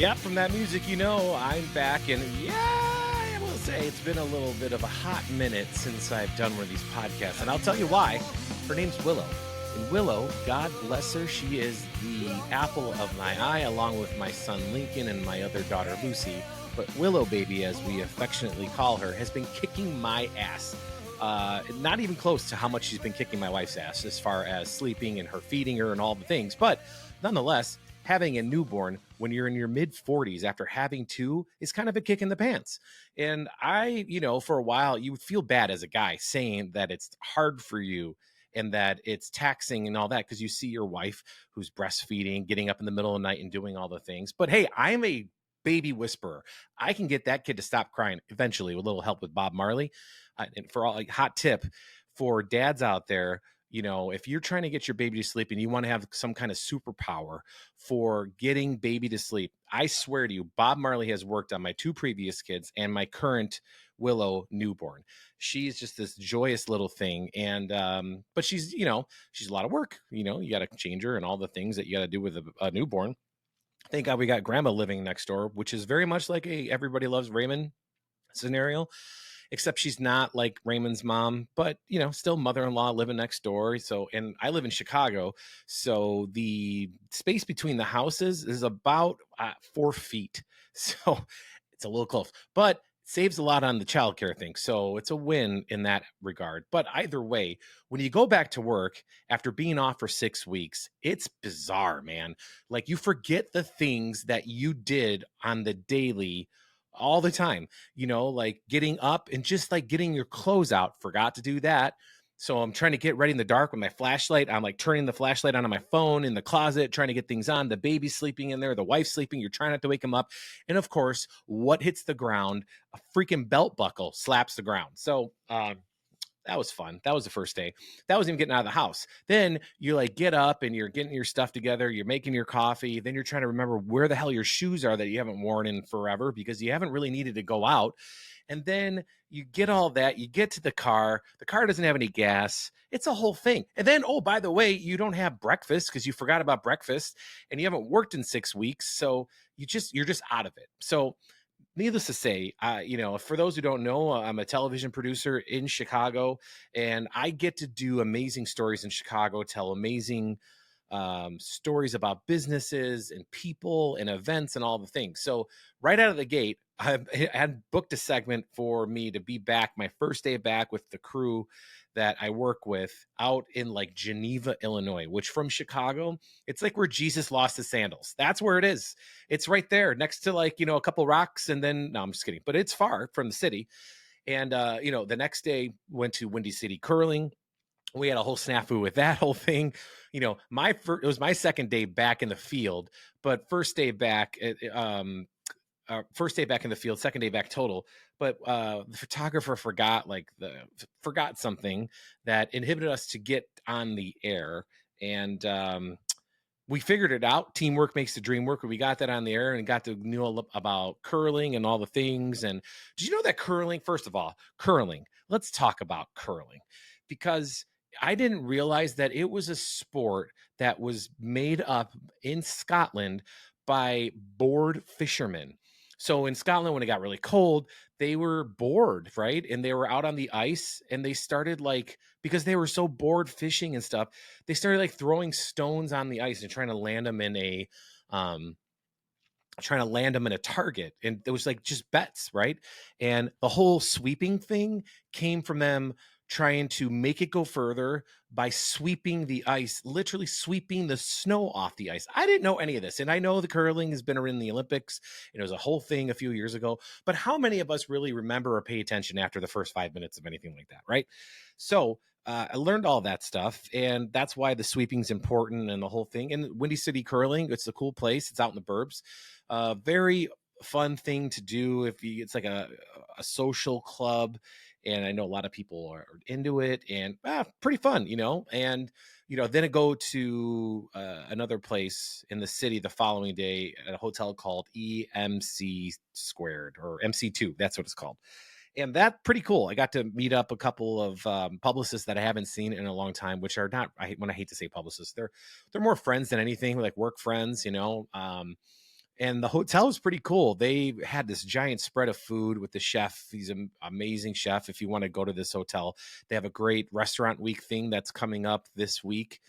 Yeah, from that music, I'm back. And yeah, I will say it's been a little bit of a hot minute since I've done one of these podcasts. And I'll tell you why. Her name's Willow. And Willow, God bless her, she is the apple of my eye, along with my son Lincoln and my other daughter Lucy. But Willow baby, as we affectionately call her, has been kicking my ass. Not even close to how much she's been kicking my wife's ass as far as sleeping and her feeding her and all the things. But nonetheless, having a newborn when you're in your mid 40s after having two is kind of a kick in the pants. And for a while, you would feel bad as a guy saying that it's hard for you and that it's taxing and all that because you see your wife who's breastfeeding, getting up in the middle of the night and doing all the things. But hey, I'm a baby whisperer. I can get that kid to stop crying eventually with a little help with Bob Marley. And for all hot tip for dads out there, if you're trying to get your baby to sleep and you want to have some kind of superpower for getting baby to sleep, I swear to you, Bob Marley has worked on my two previous kids and my current Willow newborn. She's just this joyous little thing. And, but she's a lot of work. You got to change her and all the things that you got to do with a newborn. Thank God we got grandma living next door, which is very much like a Everybody Loves Raymond scenario, except she's not like Raymond's mom, but still mother-in-law living next door. So, and I live in Chicago, so the space between the houses is about 4 feet. So it's a little close, but saves a lot on the childcare thing. So it's a win in that regard. But either way, when you go back to work after being off for 6 weeks, it's bizarre, man. Like you forget the things that you did on the daily all the time, like getting up and just like getting your clothes out. Forgot to do that. So I'm trying to get ready in the dark with my flashlight. I'm like turning the flashlight on my phone in the closet, trying to get things on. The baby's sleeping in there. The wife's sleeping. You're trying not to wake him up. And of course, what hits the ground? A freaking belt buckle slaps the ground. So, that was fun. That was the first day. That was even getting out of the house. Then you like get up and you're getting your stuff together. You're making your coffee. Then you're trying to remember where the hell your shoes are that you haven't worn in forever because you haven't really needed to go out. And then you get all that. You get to the car. The car doesn't have any gas. It's a whole thing. And then, oh, by the way, you don't have breakfast because you forgot about breakfast and you haven't worked in 6 weeks. So you're just out of it. So needless to say, for those who don't know, I'm a television producer in Chicago, and I get to do amazing stories in Chicago, tell amazing stories about businesses and people and events and all the things. So right out of the gate, I had booked a segment for me to be back, my first day back with the crew that I work with out in like Geneva, Illinois, which from Chicago, it's like where Jesus lost his sandals. That's where it is. It's right there next to like, a couple rocks. And then, no, I'm just kidding, but it's far from the city. And, the next day went to Windy City Curling. We had a whole snafu with that whole thing. It was my second day back in the field, but first day back in the field, second day back total. But the photographer forgot something that inhibited us to get on the air. And we figured it out. Teamwork makes the dream work. We got that on the air and got to know about curling and all the things. And did you know that curling, first of all, let's talk about curling, because I didn't realize that it was a sport that was made up in Scotland by bored fishermen. So in Scotland, when it got really cold, they were bored, right? And they were out on the ice and they started because they were so bored fishing and stuff, they started throwing stones on the ice and trying to land them in a target. And it was just bets, right? And the whole sweeping thing came from them trying to make it go further by sweeping the ice, literally sweeping the snow off the ice. I didn't know any of this. And I know the curling has been in the Olympics. And it was a whole thing a few years ago. But how many of us really remember or pay attention after the first 5 minutes of anything like that, right? So I learned all that stuff. And that's why the sweeping's important and the whole thing. And Windy City Curling, it's a cool place. It's out in the burbs. Very fun thing to do. It's like a social club. And I know a lot of people are into it and pretty fun, and, then I go to another place in the city the following day at a hotel called EMC Squared or MC2. That's what it's called. And that's pretty cool. I got to meet up a couple of publicists that I haven't seen in a long time, which are not, I hate to say publicists, they're more friends than anything, like work friends, And the hotel is pretty cool. They had this giant spread of food with the chef. He's an amazing chef. If you want to go to this hotel, they have a great restaurant week thing that's coming up this week.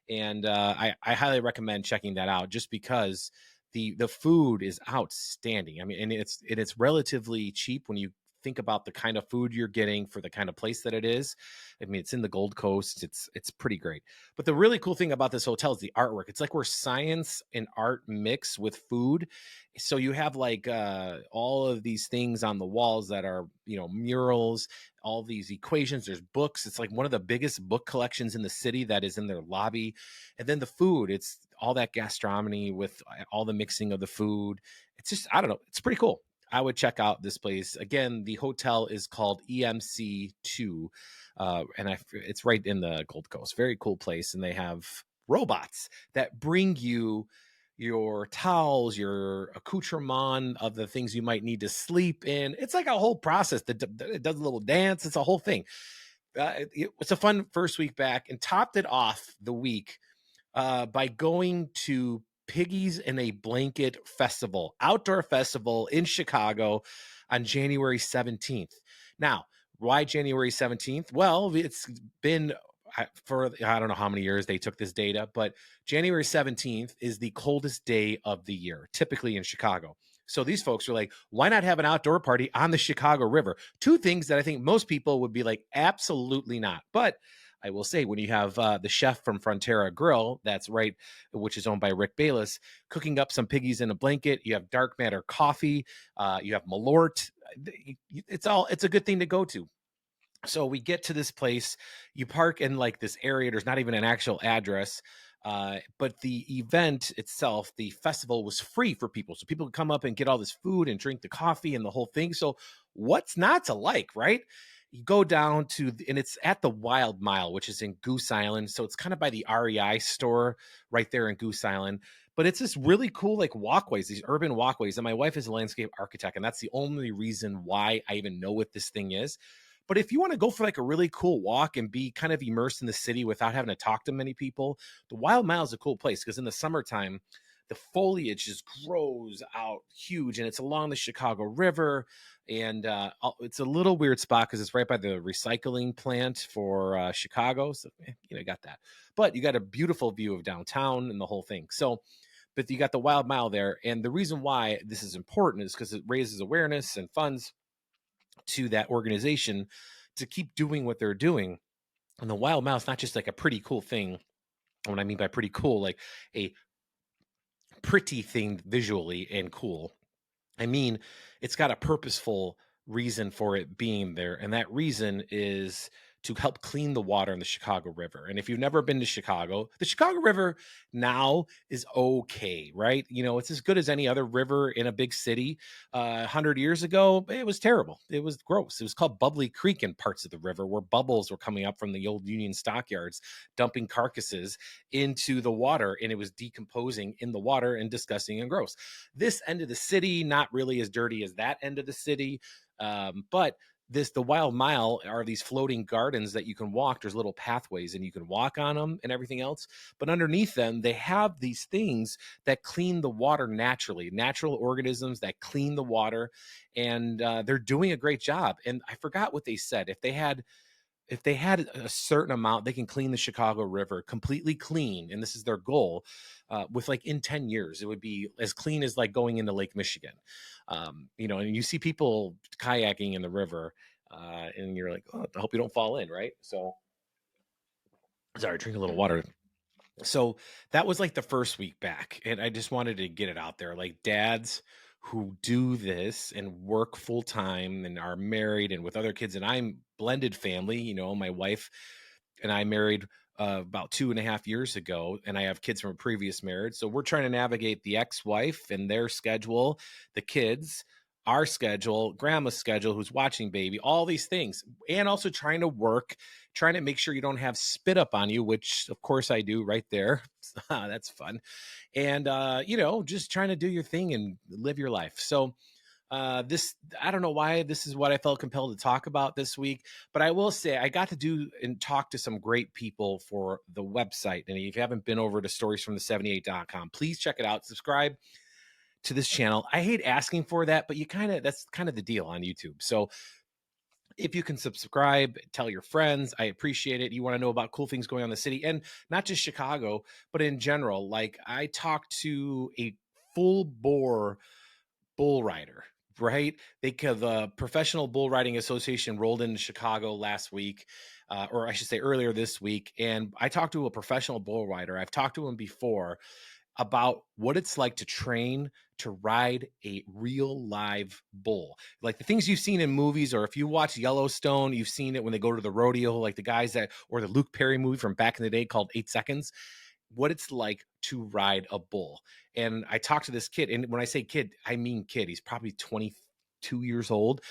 And I highly recommend checking that out just because the food is outstanding. I mean, and it's relatively cheap when you think about the kind of food you're getting for the kind of place that it is. I mean, it's in the Gold Coast. It's pretty great. But the really cool thing about this hotel is the artwork. It's like where science and art mix with food. So you have like all of these things on the walls that are, murals, all these equations. There's books. It's like one of the biggest book collections in the city that is in their lobby. And then the food, it's all that gastronomy with all the mixing of the food. It's just, I don't know. It's pretty cool. I would check out this place. Again, the hotel is called EMC2, and it's right in the Gold Coast. Very cool place. And they have robots that bring you your towels, your accoutrement of the things you might need to sleep in. It's like a whole process that it does a little dance. It's a whole thing. It's a fun first week back, and topped it off the week by going to Piggies in a Blanket Festival, outdoor festival in Chicago on January 17th. Now, why January 17th? Well, it's been for I don't know how many years they took this data, but January 17th is the coldest day of the year, typically in Chicago. So these folks are like, why not have an outdoor party on the Chicago River? Two things that I think most people would be like, absolutely not. But I will say, when you have the chef from Frontera Grill, that's right, which is owned by Rick Bayless, cooking up some piggies in a blanket, you have dark matter coffee, you have Malort. It's a good thing to go to. So we get to this place, you park in like this area. There's not even an actual address. But the event itself, the festival, was free for people. So people could come up and get all this food and drink the coffee and the whole thing. So what's not to like, right? You go down and it's at the Wild Mile, which is in Goose Island. So it's kind of by the REI store right there in Goose Island. But it's this really cool, like, walkways, these urban walkways. And my wife is a landscape architect, and that's the only reason why I even know what this thing is. But if you want to go for like a really cool walk and be kind of immersed in the city without having to talk to many people, the Wild Mile is a cool place because in the summertime, the foliage just grows out huge, and it's along the Chicago River. And it's a little weird spot because it's right by the recycling plant for Chicago. So, got that. But you got a beautiful view of downtown and the whole thing. So, but you got the Wild Mile there. And the reason why this is important is because it raises awareness and funds to that organization to keep doing what they're doing. And the Wild Mile is not just like a pretty cool thing. What I mean by pretty cool, like a pretty thing visually and cool. I mean, it's got a purposeful reason for it being there. And that reason is to help clean the water in the Chicago River. And if you've never been to Chicago, the Chicago River now is okay, right? It's as good as any other river in a big city. 100 years ago, it was terrible. It was gross. It was called Bubbly Creek in parts of the river, where bubbles were coming up from the old Union stockyards, dumping carcasses into the water, and it was decomposing in the water and disgusting and gross. This end of the city, not really as dirty as that end of the city, but the Wild Mile are these floating gardens that you can walk. There's little pathways and you can walk on them and everything else. But underneath them, they have these things that clean the water naturally, natural organisms that clean the water. And they're doing a great job. And I forgot what they said. If they had a certain amount, they can clean the Chicago River completely clean. And this is their goal. With like in 10 years, it would be as clean as like going into Lake Michigan. And you see people kayaking in the river and you're like, oh, I hope you don't fall in. Right. So sorry, drink a little water. So that was like the first week back. And I just wanted to get it out there. Like, dads who do this and work full time and are married and with other kids, and I'm blended family, my wife and I married about 2.5 years ago, and I have kids from a previous marriage. So we're trying to navigate the ex-wife and their schedule, the kids, our schedule, grandma's schedule, who's watching baby, all these things, and also trying to work, trying to make sure you don't have spit up on you, which of course I do right there. That's fun. And, just trying to do your thing and live your life. So I don't know why this is what I felt compelled to talk about this week, but I will say I got to do and talk to some great people for the website. And if you haven't been over to storiesfromthe78.com, please check it out, subscribe. to this channel. I hate asking for that, but that's kind of the deal on YouTube. So if you can subscribe, tell your friends, I appreciate it. You want to know about cool things going on in the city, and not just Chicago, but in general. Like, I talked to a full bore bull rider, right? The Professional Bull Riding Association rolled into Chicago last week, or I should say earlier this week. And I talked to a professional bull rider. I've talked to him before about what it's like to train to ride a real live bull. Like the things you've seen in movies, or if you watch Yellowstone, you've seen it when they go to the rodeo, like the guys that, or the Luke Perry movie from back in the day called 8 Seconds, what it's like to ride a bull. And I talked to this kid, and when I say kid, I mean kid. He's probably 22 years old,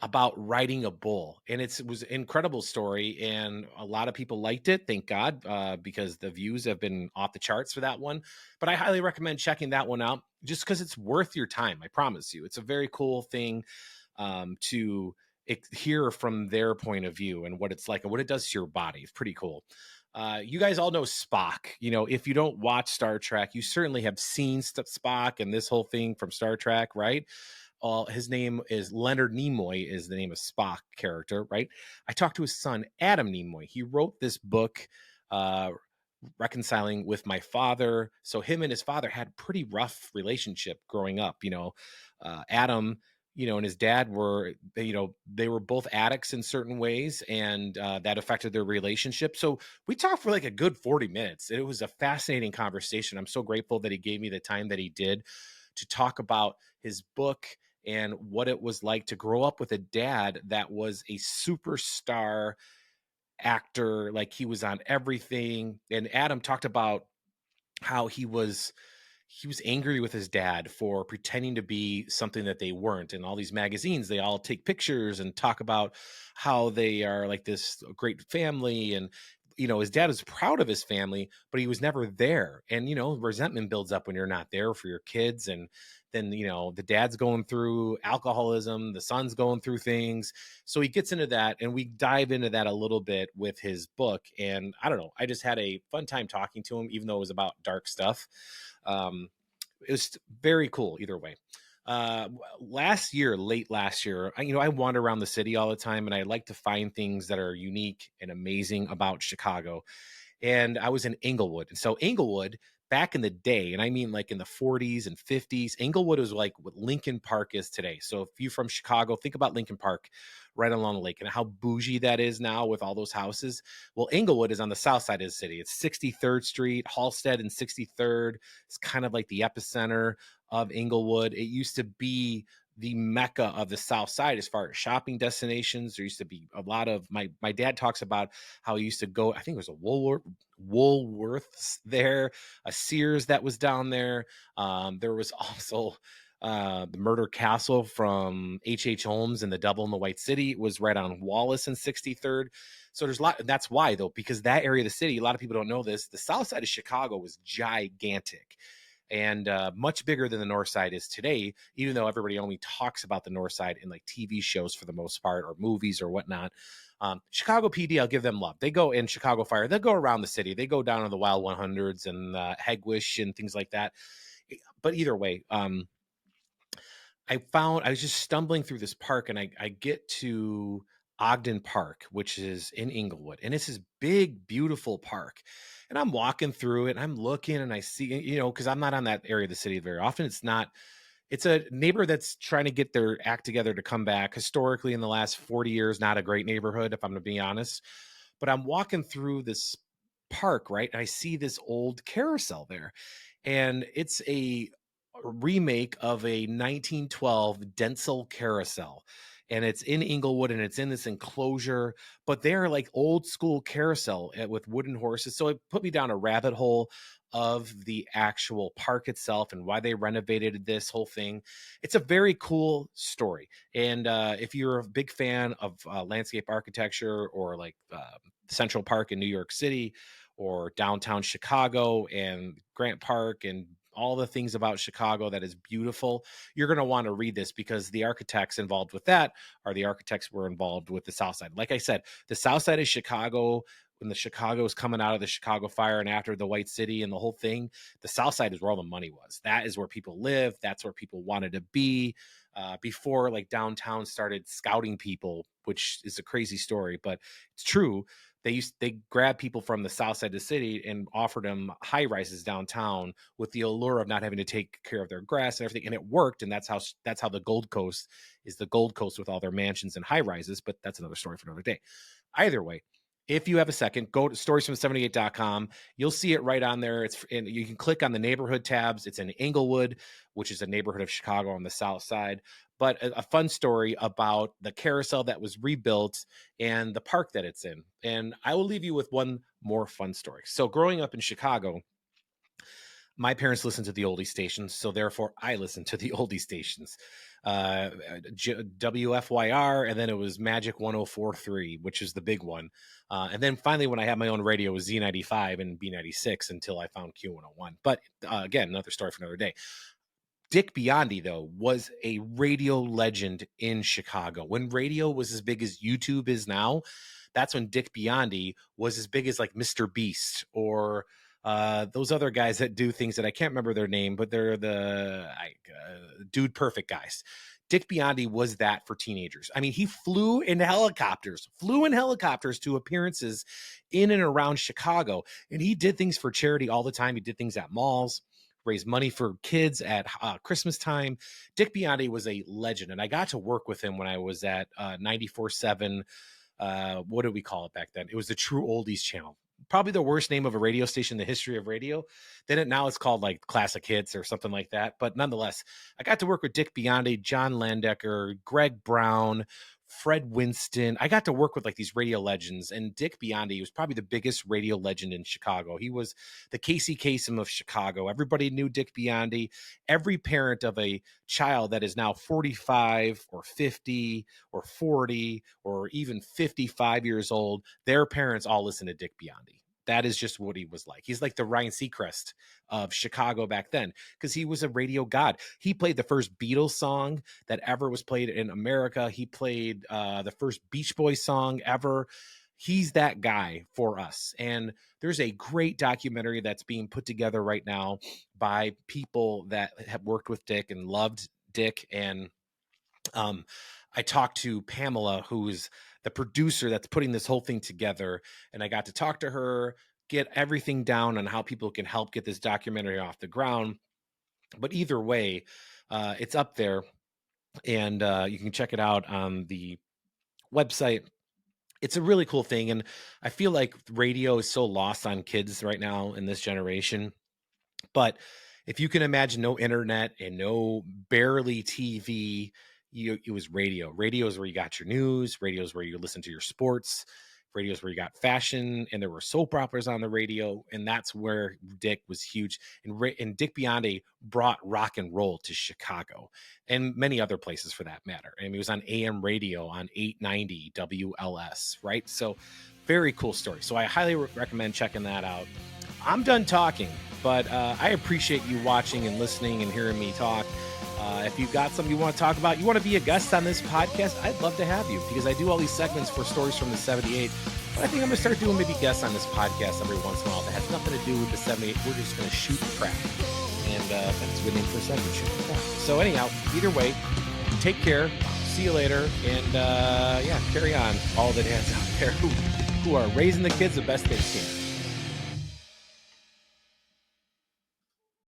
about riding a bull. And it was an incredible story, and a lot of people liked it, thank God, because the views have been off the charts for that one. But I highly recommend checking that one out, just because it's worth your time. I promise you, it's a very cool thing to hear from their point of view and what it's like and what it does to your body. It's pretty cool. You guys all know Spock. You know, if you don't watch Star Trek, you certainly have seen Spock and this whole thing from Star Trek, right? His name is Leonard Nimoy, is the name of Spock character, right? I talked to his son, Adam Nimoy. He wrote this book, reconciling with my father. So him and his father had a pretty rough relationship growing up. Adam, and his dad were, they were both addicts in certain ways, and that affected their relationship. So we talked for like a good 40 minutes. It was a fascinating conversation. I'm so grateful that he gave me the time that he did to talk about his book and what it was like to grow up with a dad that was a superstar actor. Like, he was on everything. And Adam talked about how he was angry with his dad for pretending to be something that they weren't. And all these magazines, they all take pictures and talk about how they are like this great family. And his dad was proud of his family, but he was never there. And resentment builds up when you're not there for your kids. And then the dad's going through alcoholism, the son's going through things. So he gets into that, and we dive into that a little bit with his book. And I don't know, I just had a fun time talking to him, even though it was about dark stuff. It was very cool either way. Late last year, I wander around the city all the time, and I like to find things that are unique and amazing about Chicago. And I was in Inglewood. And so Inglewood, back in the day, and I mean like in the 40s and 50s, Inglewood was like what Lincoln Park is today. So if you're from Chicago, think about Lincoln Park right along the lake and how bougie that is now with all those houses. Well, Inglewood is on the south side of the city. It's 63rd Street, Halsted and 63rd. It's kind of like the epicenter of Inglewood. It used to be the mecca of the south side as far as shopping destinations. There used to be a lot of, my dad talks about how he used to go, I think it was a Woolworths there, a Sears that was down there. There was also the Murder Castle from H.H. Holmes, and the Double in the White City was right on Wallace and 63rd. So there's a lot. That's why, though, because that area of the city, a lot of people don't know this, the south side of Chicago was gigantic and much bigger than the north side is today, even though everybody only talks about the north side in like TV shows for the most part, or movies or whatnot. Chicago PD, I'll give them love. They go in Chicago Fire. They'll go around the city. They go down to the Wild 100s and Hegwish and things like that. But either way, I was just stumbling through this park, and I get to Ogden Park, which is in Inglewood. And it's this big, beautiful park. And I'm walking through it, and I'm looking, and I see, because I'm not on that area of the city very often. It's a neighborhood that's trying to get their act together to come back. Historically, in the last 40 years, not a great neighborhood, if I'm going to be honest. But I'm walking through this park, right? And I see this old carousel there. And it's a remake of a 1912 Denzel carousel. And it's in Inglewood, and it's in this enclosure, but they're like old school carousel with wooden horses. So it put me down a rabbit hole of the actual park itself and why they renovated this whole thing. It's a very cool story. And if you're a big fan of landscape architecture, or like Central Park in New York City, or downtown Chicago and Grant Park and all the things about Chicago that is beautiful, you're going to want to read this, because the architects involved with that are the architects who were involved with the South Side. Like I said, the South Side of Chicago when the Chicago was coming out of the Chicago fire and after the White City and the whole thing, the South Side is where all the money was. That is where people lived. That's where people wanted to be. Before like downtown started scouting people, which is a crazy story, but it's true. They grabbed people from the south side of the city and offered them high rises downtown with the allure of not having to take care of their grass and everything. And it worked. And that's how the Gold Coast is the Gold Coast with all their mansions and high rises. But that's another story for another day. Either way, if you have a second, go to storiesfrom78.com. You'll see it right on there. And you can click on the neighborhood tabs. It's in Englewood, which is a neighborhood of Chicago on the south side. But a fun story about the carousel that was rebuilt and the park that it's in. And I will leave you with one more fun story. So growing up in Chicago, my parents listened to the oldie stations, so therefore I listened to the oldie stations. WFYR, and then it was Magic 104.3, which is the big one. And then finally, when I had my own radio, it was Z95 and B96 until I found Q101. But again, another story for another day. Dick Biondi, though, was a radio legend in Chicago. When radio was as big as YouTube is now, that's when Dick Biondi was as big as like Mr. Beast or those other guys that do things that I can't remember their name, but they're the Dude Perfect guys. Dick Biondi was that for teenagers. I mean, he flew in helicopters to appearances in and around Chicago. And he did things for charity all the time. He did things at malls, raise money for kids at Christmas time. Dick Biondi was a legend. And I got to work with him when I was at 94.7. What did we call it back then? It was the True Oldies channel. Probably the worst name of a radio station in the history of radio. Now it's called like Classic Hits or something like that. But nonetheless, I got to work with Dick Biondi, John Landecker, Greg Brown, Fred Winston. I got to work with like these radio legends, and Dick Biondi was probably the biggest radio legend in Chicago. He was the Casey Kasem of Chicago. Everybody knew Dick Biondi. Every parent of a child that is now 45 or 50 or 40 or even 55 years old, their parents all listen to Dick Biondi. That is just what he was like. He's like the Ryan Seacrest of Chicago back then, because he was a radio god. He played the first Beatles song that ever was played in America. He played the first Beach Boys song ever. He's that guy for us. And there's a great documentary that's being put together right now by people that have worked with Dick and loved Dick. And I talked to Pamela, who's the producer that's putting this whole thing together. And I got to talk to her, get everything down on how people can help get this documentary off the ground. But either way, it's up there, and you can check it out on the website. It's a really cool thing. And I feel like radio is so lost on kids right now in this generation. But if you can imagine no internet and no barely TV, it was radio. Radio is where you got your news. Radio is where you listen to your sports. Radio is where you got fashion, and there were soap operas on the radio, and that's where Dick was huge. And Dick Biondi brought rock and roll to Chicago and many other places for that matter. And he was on AM radio on 890 WLS, right? So very cool story. So I highly recommend checking that out. I'm done talking, but I appreciate you watching and listening and hearing me talk. If you've got something you want to talk about, you want to be a guest on this podcast, I'd love to have you, because I do all these segments for Stories from the 78. But I think I'm going to start doing maybe guests on this podcast every once in a while that has nothing to do with the 78. We're just going to shoot the crap. And that's a good name for a segment, shoot the crap. So anyhow, either way, take care. See you later. And carry on all the dads out there who are raising the kids the best they can.